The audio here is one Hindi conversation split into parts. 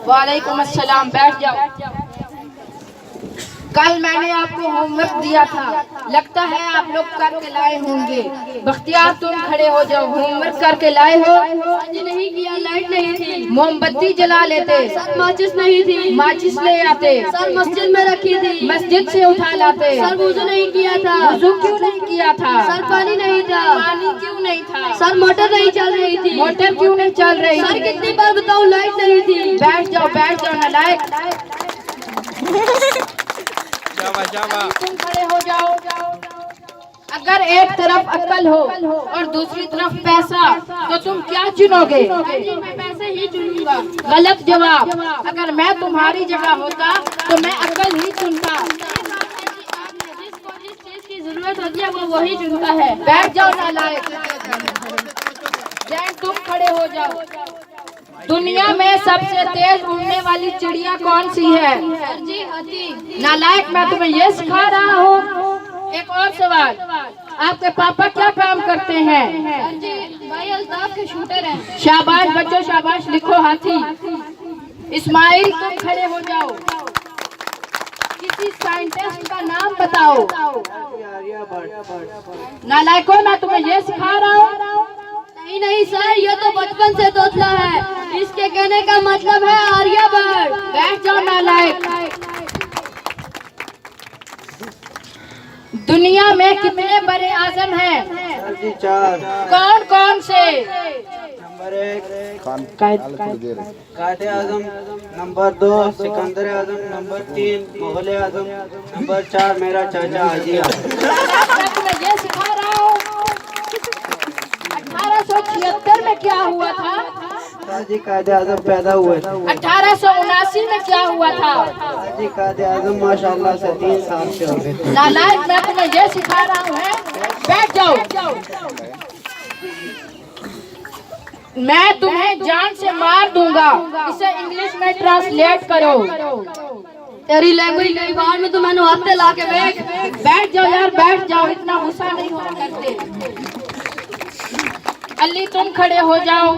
वालेकुम अस्सलाम, बैठ जाओ। कल मैंने आपको होमवर्क दिया था, लगता है आप लोग करके लाए होंगे। बख्तियार तुम खड़े हो जाओ, होमवर्क करके लाए हो? आज नहीं किया, लाइट नहीं थी। मोमबत्ती जला लेते। सर माचिस नहीं थी। माचिस ले आते। सर मस्जिद में रखी थी। मस्जिद से उठा लाते। सर वुज़ू नहीं किया था। वुज़ू क्यों नहीं किया था? सर पानी नहीं था। पानी क्यों नहीं था? सर मोटर नहीं चल रही थी। मोटर क्यों नहीं चल रही सर थी? कितनी बार बताऊं, लाइट नहीं थी। बैठ जाओ नालायक। तुम खड़े हो जाओ। अगर एक तरफ अक्ल हो और दूसरी तरफ पैसा, तो तुम क्या चुनोगे? मैं पैसे ही चुनूंगा। गलत जवाब। अगर मैं तुम्हारी जगह होता तो मैं अक्ल ही चुनता। जिसको जिस चीज की जरूरत होती है वो वही चुनता है। बैठ जाओ नालायक। जैन तुम खड़े हो जाओ। दुनिया में सबसे तेज उड़ने वाली चिड़िया कौन सी है? सर जी हाथी। नालायक, मैं तुम्हें ये सिखा रहा हूँ। एक और सवाल, आपके पापा क्या काम करते हैं? सर जी भाई अल्ताफ के शूटर हैं। शाबाश बच्चों, शाबाश। लिखो हाथी। इस्माइल तुम खड़े हो जाओ। किसी साइंटिस्ट का नाम बताओ। नालायकों, मैं तुम्हें ये सिखा रहा हूँ। नहीं सर, ये तो बचपन से तोतला है। इसके कहने का मतलब है आर्यभट्ट। बैठ जाओ नालायक। दुनिया में कितने बड़े आजम हैं? सर जी 4। कौन कौन से? नंबर 1 कायदे आजम, नंबर 2 सिकंदर आजम, नंबर 3 मुगल आजम, नंबर 4 मेरा चाचा हाजी आजम। मैं तुम्हें ये सिखा रहा हूँ। 1876 में क्या हुआ था? सर जी कायदे आजम पैदा हुए थे। 1879 में क्या हुआ था? सर जी कायदे आजम माशाल्लाह से 3 साल से हो गए थे। नालायक, मैं तुम्हें ये सिखा रहा हूँ। बैठ जाओ। मैं तुम्हें जान से मार दूंगा। इसे इंग्लिश में ट्रांसलेट करो। तेरी लैंग्वेज कई बार में तो मैंने हफ्ते ला के बैठ जाओ यार, बैठ जाओ। इतना गुस्सा नहीं होना करते। अली तुम खड़े हो जाओ।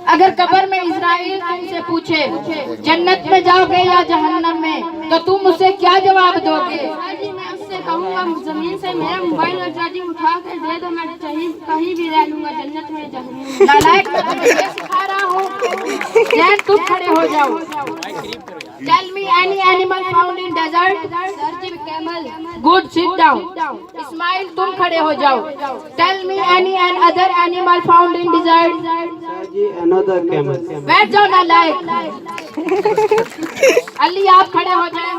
अगर कब्र में इज़राइल तुमसे पूछे जन्नत में जाओगे या जहन्नम में, तो तुम उसे क्या जवाब दोगे? मैं उससे कहूँगा जमीन से मेरा मोबाइल और चार्जिंग उठा कर दे दो, मैं कहीं भी रह लूंगा, जन्नत में जहन्नम में। नालायक, मैं तुम्हें ये सिखा रहा हूँ। जैन तुम खड़े हो जाओ। Tell me any animal found in desert. Sir ji camel. Good, sit down. Ismail तुम खड़े हो जाओ। Tell me any other animal found in desert. Sir ji another camel. बैठ जाओ नालायक। अली आप खड़े हो जाए।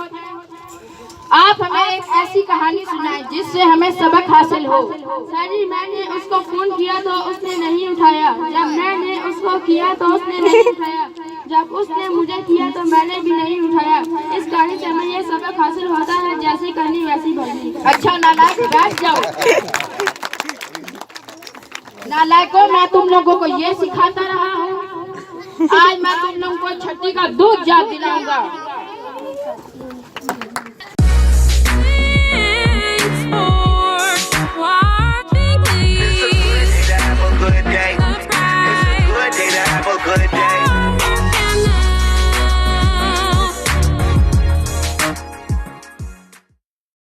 आप हमें एक ऐसी कहानी सुनाएं जिससे हमें सबक हासिल हो। सर जी मैंने उसको फोन किया तो उसने नहीं उठाया, जब मैंने उसको किया तो उसने नहीं उठाया, जब उसने मुझे किया तो मैंने भी नहीं उठाया। इस कहानी से हमें ये सबक हासिल होता है, जैसी करनी वैसी भरनी। अच्छा नालायक, बैठ जाओ। नालायकों, मैं तुम लोगों को ये सिखाता रहा हूँ। आज मैं तुम लोगों को छठी का दूध याद दिलाऊंगा।